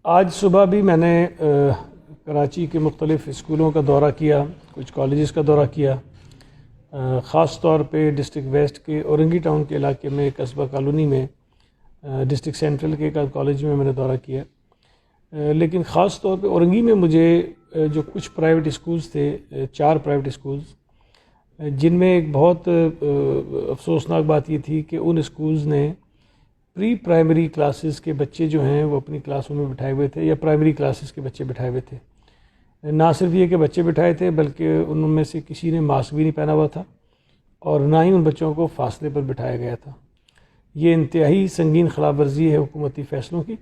آج صبح بھی میں نے کراچی کے مختلف اسکولوں کا دورہ کیا، کچھ کالجز کا دورہ کیا، خاص طور پہ ڈسٹرکٹ ویسٹ کے اورنگی ٹاؤن کے علاقے میں قصبہ کالونی میں ڈسٹرکٹ سینٹرل کے کالج میں نے دورہ کیا، لیکن خاص طور پہ اورنگی میں مجھے جو کچھ پرائیویٹ اسکولز تھے، 4 پرائیویٹ اسکولز، جن میں ایک بہت افسوسناک بات یہ تھی کہ ان اسکولز نے پری پرائمری کلاسز کے بچے جو ہیں وہ اپنی کلاسوں میں بٹھائے ہوئے تھے، یا پرائمری کلاسز کے بچے بٹھائے ہوئے تھے۔ نہ صرف یہ کہ بچے بٹھائے تھے بلکہ ان میں سے کسی نے ماسک بھی نہیں پہنا ہوا تھا، اور نہ ہی ان بچوں کو فاصلے پر بٹھایا گیا تھا۔ یہ انتہائی سنگین خلاف ورزی ہے حکومتی فیصلوں کی،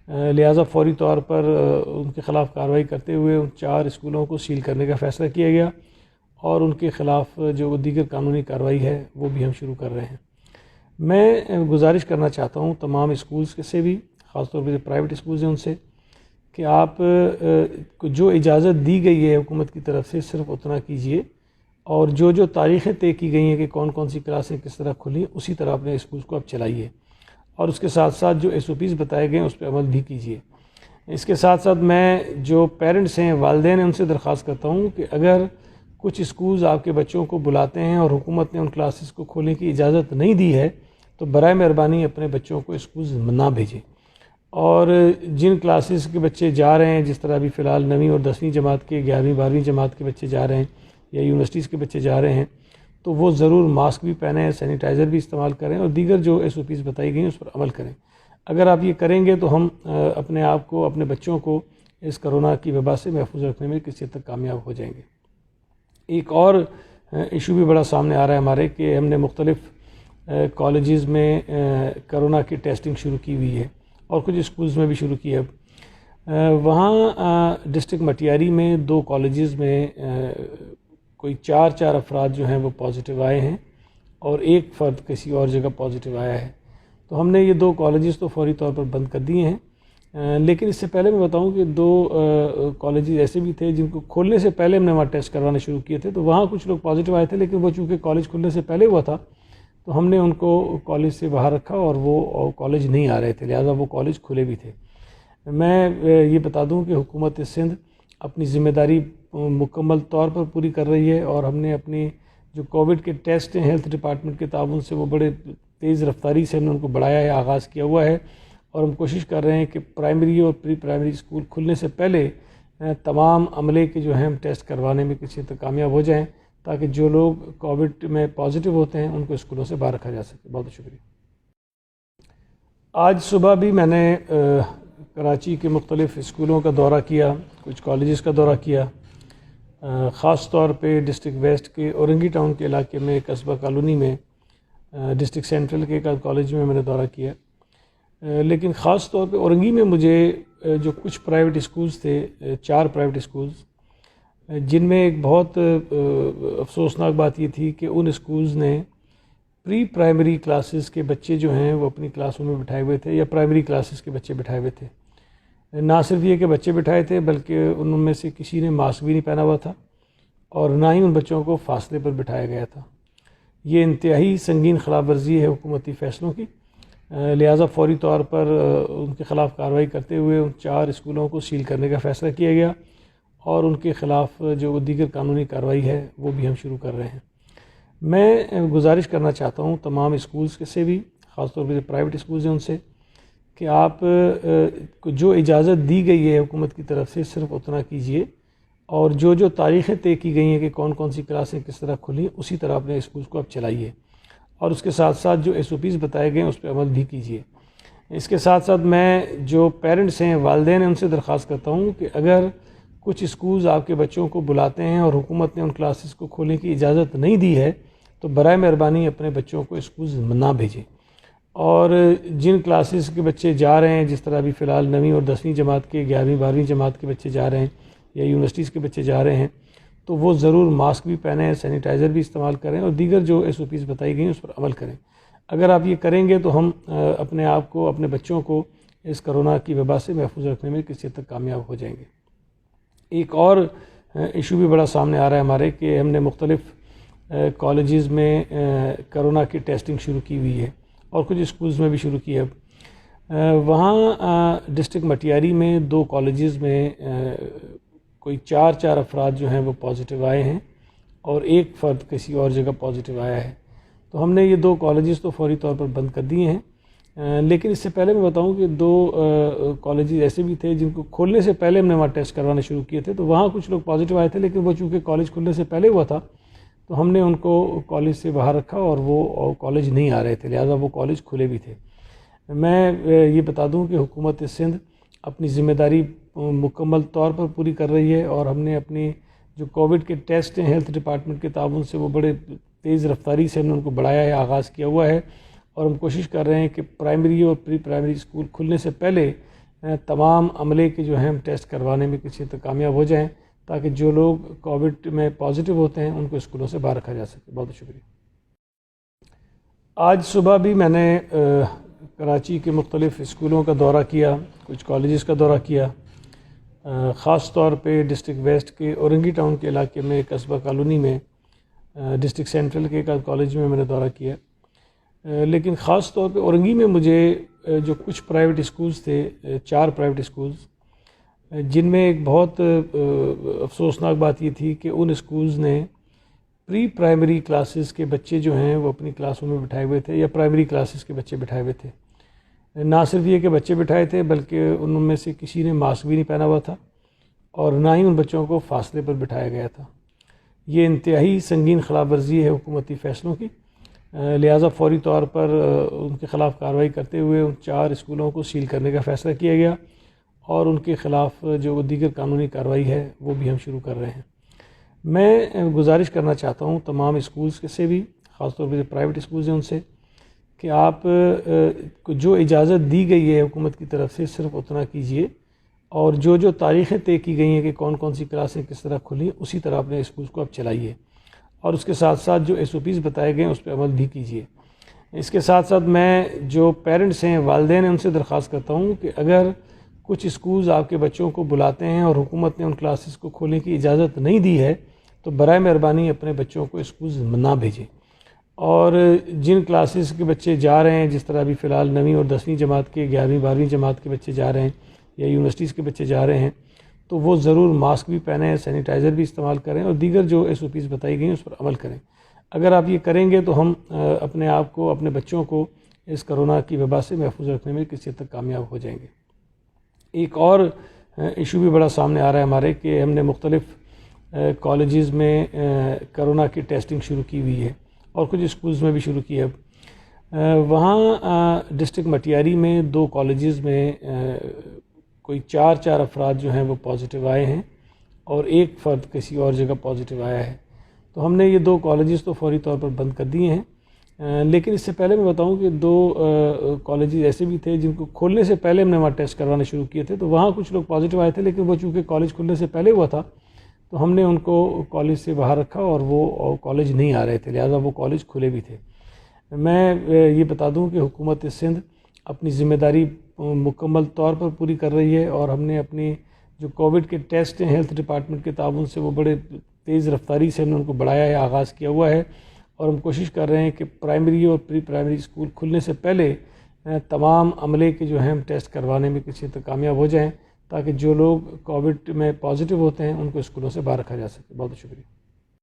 لہٰذا فوری طور پر ان کے خلاف کارروائی کرتے ہوئے ان 4 اسکولوں کو سیل کرنے کا فیصلہ کیا گیا، اور ان کے خلاف جو دیگر قانونی کارروائی ہے وہ بھی ہم شروع کر رہے ہیں۔ میں گزارش کرنا چاہتا ہوں تمام اسکولز سے بھی، خاص طور پہ جو پرائیویٹ اسکولز ہیں ان سے، کہ آپ کو جو اجازت دی گئی ہے حکومت کی طرف سے صرف اتنا کیجئے، اور جو تاریخیں طے کی گئی ہیں کہ کون کون سی کلاسیں کس طرح کھلیں، اسی طرح اپنے اسکولز کو آپ چلائیے، اور اس کے ساتھ ساتھ جو SOPs بتائے گئے ہیں اس پہ عمل بھی کیجئے۔ اس کے ساتھ ساتھ میں جو پیرنٹس ہیں، والدین ہیں، ان سے درخواست کرتا ہوں کہ اگر کچھ اسکولز آپ کے بچوں کو بلاتے ہیں اور حکومت نے ان کلاسز کو کھولنے کی اجازت نہیں دی ہے، تو برائے مہربانی اپنے بچوں کو اسکولز نہ بھیجیں، اور جن کلاسز کے بچے جا رہے ہیں، جس طرح ابھی فی الحال 9ویں اور 10ویں جماعت کے، 11ویں 12ویں جماعت کے بچے جا رہے ہیں، یا یونیورسٹیز کے بچے جا رہے ہیں، تو وہ ضرور ماسک بھی پہنیں، سینیٹائزر بھی استعمال کریں، اور دیگر جو SOPs بتائی گئی ہیں اس پر عمل کریں۔ اگر آپ یہ کریں گے تو ہم اپنے آپ کو، اپنے بچوں کو اس کرونا کی وبا سے محفوظ رکھنے میں کسی حد تک کامیاب ہو جائیں گے۔ ایک اور ایشو بھی بڑا سامنے آ رہا ہے ہمارے، کہ ہم نے مختلف کالجز میں کرونا کی ٹیسٹنگ شروع کی ہوئی ہے، اور کچھ اسکولز میں بھی شروع کی ہے۔ وہاں ڈسٹرکٹ مٹیاری میں 2 کالجز میں کوئی 4 افراد جو ہیں وہ پازیٹیو آئے ہیں، اور ایک فرد کسی اور جگہ پازیٹیو آیا ہے۔ تو ہم نے یہ 2 کالجز تو فوری طور پر بند کر دیے ہیں، لیکن اس سے پہلے میں بتاؤں کہ 2 کالجز ایسے بھی تھے جن کو کھولنے سے پہلے ہم نے وہاں ٹیسٹ کروانا شروع کیے تھے، تو وہاں کچھ لوگ پازیٹیو آئے تھے، لیکن وہ چونکہ کالج کھلنے سے پہلے ہوا تھا تو ہم نے ان کو کالج سے باہر رکھا، اور وہ کالج نہیں آ رہے تھے، لہٰذا وہ کالج کھلے بھی تھے۔ میں یہ بتا دوں کہ حکومت سندھ اپنی ذمہ داری مکمل طور پر پوری کر رہی ہے، اور ہم نے اپنی جو کووڈ کے ٹیسٹ ہیں ہیلتھ ڈپارٹمنٹ کے تعاون سے، وہ بڑے تیز رفتاری سے ہم نے ان کو بڑھایا ہے، آغاز کیا ہوا ہے، اور ہم کوشش کر رہے ہیں کہ پرائمری اور پری پرائمری اسکول کھلنے سے پہلے تمام عملے کے جو ہیں ہم ٹیسٹ کروانے میں کسی حد تک کامیاب ہو جائیں، تاکہ جو لوگ کووڈ میں پازیٹیو ہوتے ہیں ان کو اسکولوں سے باہر رکھا جا سکے۔ بہت شکریہ۔ آج صبح بھی میں نے کراچی کے مختلف اسکولوں کا دورہ کیا، کچھ کالجز کا دورہ کیا، خاص طور پہ ڈسٹرکٹ ویسٹ کے اورنگی ٹاؤن کے علاقے میں قصبہ کالونی میں ڈسٹرکٹ سینٹرل کے کالج میں نے دورہ کیا، لیکن خاص طور پہ اورنگی میں مجھے جو کچھ پرائیویٹ اسکولز تھے، 4 پرائیویٹ اسکولز، جن میں ایک بہت افسوسناک بات یہ تھی کہ ان اسکولز نے پری پرائمری کلاسز کے بچے جو ہیں وہ اپنی کلاسوں میں بٹھائے ہوئے تھے، یا پرائمری کلاسز کے بچے بٹھائے ہوئے تھے۔ نہ صرف یہ کہ بچے بٹھائے تھے بلکہ ان میں سے کسی نے ماسک بھی نہیں پہنا ہوا تھا، اور نہ ہی ان بچوں کو فاصلے پر بٹھایا گیا تھا۔ یہ انتہائی سنگین خلاف ورزی ہے حکومتی فیصلوں کی، لہٰذا فوری طور پر ان کے خلاف کارروائی کرتے ہوئے ان 4 اسکولوں کو سیل کرنے کا فیصلہ کیا گیا، اور ان کے خلاف جو دیگر قانونی کارروائی ہے وہ بھی ہم شروع کر رہے ہیں۔ میں گزارش کرنا چاہتا ہوں تمام اسکولز سے بھی، خاص طور پہ جو پرائیویٹ اسکولز ہیں ان سے، کہ آپ کو جو اجازت دی گئی ہے حکومت کی طرف سے صرف اتنا کیجئے، اور جو تاریخیں طے کی گئی ہیں کہ کون کون سی کلاسیں کس طرح کھلیں، اسی طرح اپنے اسکولز کو آپ چلائیے، اور اس کے ساتھ ساتھ جو SOPs بتائے گئے ہیں اس پہ عمل بھی کیجئے۔ اس کے ساتھ ساتھ میں جو پیرنٹس ہیں، والدین ہیں، ان سے درخواست کرتا ہوں کہ اگر کچھ اسکولز آپ کے بچوں کو بلاتے ہیں اور حکومت نے ان کلاسز کو کھولنے کی اجازت نہیں دی ہے، تو برائے مہربانی اپنے بچوں کو اسکولز نہ بھیجیں، اور جن کلاسز کے بچے جا رہے ہیں، جس طرح ابھی فی الحال 9ویں اور 10ویں جماعت کے، 11ویں 12ویں جماعت کے بچے جا رہے ہیں، یا یونیورسٹیز کے بچے جا رہے ہیں، تو وہ ضرور ماسک بھی پہنیں، سینیٹائزر بھی استعمال کریں، اور دیگر جو SOPs بتائی گئی ہیں اس پر عمل کریں۔ اگر آپ یہ کریں گے تو ہم اپنے آپ کو، اپنے بچوں کو اس کرونا کی وبا سے محفوظ رکھنے میں کسی حد تک کامیاب ہو جائیں گے۔ ایک اور ایشو بھی بڑا سامنے آ رہا ہے ہمارے، کہ ہم نے مختلف کالجز میں کرونا کی ٹیسٹنگ شروع کی ہوئی ہے، اور کچھ اسکولز میں بھی شروع کی ہے۔ وہاں ڈسٹرکٹ مٹیاری میں 2 کالجز میں کوئی 4 افراد جو ہیں وہ پازیٹیو آئے ہیں اور 1 فرد کسی اور جگہ پازیٹیو آیا ہے. تو ہم نے یہ 2 کالجز تو فوری طور پر بند کر دیے ہیں. لیکن اس سے پہلے میں بتاؤں کہ 2 کالجز ایسے بھی تھے جن کو کھولنے سے پہلے ہم نے وہاں ٹیسٹ کروانا شروع کیے تھے. تو وہاں کچھ لوگ پازیٹیو آئے تھے، لیکن وہ چونکہ کالج کھلنے سے پہلے ہوا تھا تو ہم نے ان کو کالج سے باہر رکھا اور وہ کالج نہیں آ رہے تھے، لہٰذا وہ کالج کھلے بھی تھے. میں یہ بتا دوں کہ حکومت سندھ اپنی ذمہ داری مکمل طور پر پوری کر رہی ہے، اور ہم نے اپنی جو کووڈ کے ٹیسٹ ہیں ہیلتھ ڈپارٹمنٹ کے تعاون سے وہ بڑے تیز رفتاری سے ہم نے ان کو بڑھایا ہے، آغاز کیا ہوا ہے. اور ہم کوشش کر رہے ہیں کہ پرائمری اور پری پرائمری اسکول کھلنے سے پہلے تمام عملے کے جو ہیں ہم ٹیسٹ کروانے میں کسی حد تک کامیاب ہو جائیں، تاکہ جو لوگ کووڈ میں پازیٹیو ہوتے ہیں ان کو اسکولوں سے باہر رکھا جا سکے. بہت شکریہ. آج صبح بھی میں نے کراچی کے مختلف اسکولوں کا دورہ کیا، کچھ کالجز کا دورہ کیا. خاص طور پہ ڈسٹرکٹ ویسٹ کے اورنگی ٹاؤن کے علاقے میں قصبہ کالونی میں، ڈسٹرکٹ سینٹرل کے کالج میں نے دورہ کیا. لیکن خاص طور پہ اورنگی میں مجھے جو کچھ پرائیویٹ اسکولز تھے، 4 پرائیویٹ اسکولز، جن میں ایک بہت افسوسناک بات یہ تھی کہ ان اسکولز نے پری پرائمری کلاسز کے بچے جو ہیں وہ اپنی کلاسوں میں بٹھائے ہوئے تھے، یا پرائمری کلاسز کے بچے بٹھائے ہوئے تھے. نہ صرف یہ کہ بچے بٹھائے تھے، بلکہ ان میں سے کسی نے ماسک بھی نہیں پہنا ہوا تھا، اور نہ ہی ان بچوں کو فاصلے پر بٹھایا گیا تھا. یہ انتہائی سنگین خلاف ورزی ہے حکومتی فیصلوں کی، لہٰذا فوری طور پر ان کے خلاف کارروائی کرتے ہوئے ان 4 اسکولوں کو سیل کرنے کا فیصلہ کیا گیا، اور ان کے خلاف جو دیگر قانونی کارروائی ہے وہ بھی ہم شروع کر رہے ہیں. میں گزارش کرنا چاہتا ہوں تمام اسکولز سے بھی، خاص طور پہ پرائیویٹ اسکولز ہیں ان سے، کہ آپ کو جو اجازت دی گئی ہے حکومت کی طرف سے صرف اتنا کیجئے، اور جو تاریخیں طے کی گئی ہیں کہ کون کون سی کلاسیں کس طرح کھلیں، اسی طرح اپنے اسکولز کو آپ چلائیے، اور اس کے ساتھ ساتھ جو SOPs بتائے گئے ہیں اس پہ عمل بھی کیجئے. اس کے ساتھ ساتھ میں جو پیرنٹس ہیں، والدین ہیں، ان سے درخواست کرتا ہوں کہ اگر کچھ اسکولز آپ کے بچوں کو بلاتے ہیں اور حکومت نے ان کلاسز کو کھولنے کی اجازت نہیں دی ہے، تو برائے مہربانی اپنے بچوں کو اسکولز نہ بھیجیں. اور جن کلاسز کے بچے جا رہے ہیں، جس طرح ابھی فی الحال 9ویں اور 10ویں جماعت کے، 11ویں 12ویں جماعت کے بچے جا رہے ہیں، یا یونیورسٹیز کے بچے جا رہے ہیں، تو وہ ضرور ماسک بھی پہنیں، سینیٹائزر بھی استعمال کریں، اور دیگر جو SOPs بتائی گئی ہیں اس پر عمل کریں. اگر آپ یہ کریں گے تو ہم اپنے آپ کو، اپنے بچوں کو اس کرونا کی وبا سے محفوظ رکھنے میں کسی حد تک کامیاب ہو جائیں گے. ایک اور ایشو بھی بڑا سامنے آ رہا ہے ہمارے، کہ ہم نے مختلف کالجز میں کرونا کی ٹیسٹنگ شروع کی ہوئی ہے، اور کچھ اسکولز میں بھی شروع کی ہے. وہاں ڈسٹرکٹ مٹیاری میں 2 کالجز میں کوئی 4 افراد جو ہیں وہ پازیٹیو آئے ہیں، اور 1 فرد کسی اور جگہ پازیٹیو آیا ہے. تو ہم نے یہ 2 کالجز تو فوری طور پر بند کر دیے ہیں. لیکن اس سے پہلے میں بتاؤں کہ 2 کالجز ایسے بھی تھے جن کو کھولنے سے پہلے ہم نے وہاں ٹیسٹ کروانا شروع کیے تھے. تو وہاں کچھ لوگ پازیٹیو آئے تھے، لیکن وہ چونکہ کالج کھلنے سے پہلے ہوا تھا تو ہم نے ان کو کالج سے باہر رکھا، اور وہ کالج نہیں آ رہے تھے، لہٰذا وہ کالج کھلے بھی تھے. میں یہ بتا دوں کہ حکومت سندھ اپنی ذمہ داری مکمل طور پر پوری کر رہی ہے، اور ہم نے اپنی جو کووڈ کے ٹیسٹ ہیں ہیلتھ ڈپارٹمنٹ کے تعاون سے وہ بڑے تیز رفتاری سے ہم نے ان کو بڑھایا ہے، آغاز کیا ہوا ہے. اور ہم کوشش کر رہے ہیں کہ پرائمری اور پری پرائمری اسکول کھلنے سے پہلے تمام عملے کے جو ہیں ہم ٹیسٹ کروانے میں کسی حد تک کامیاب ہو جائیں، تاکہ جو لوگ کووڈ میں پازیٹیو ہوتے ہیں ان کو اسکولوں سے باہر رکھا جا سکے. بہت شکریہ.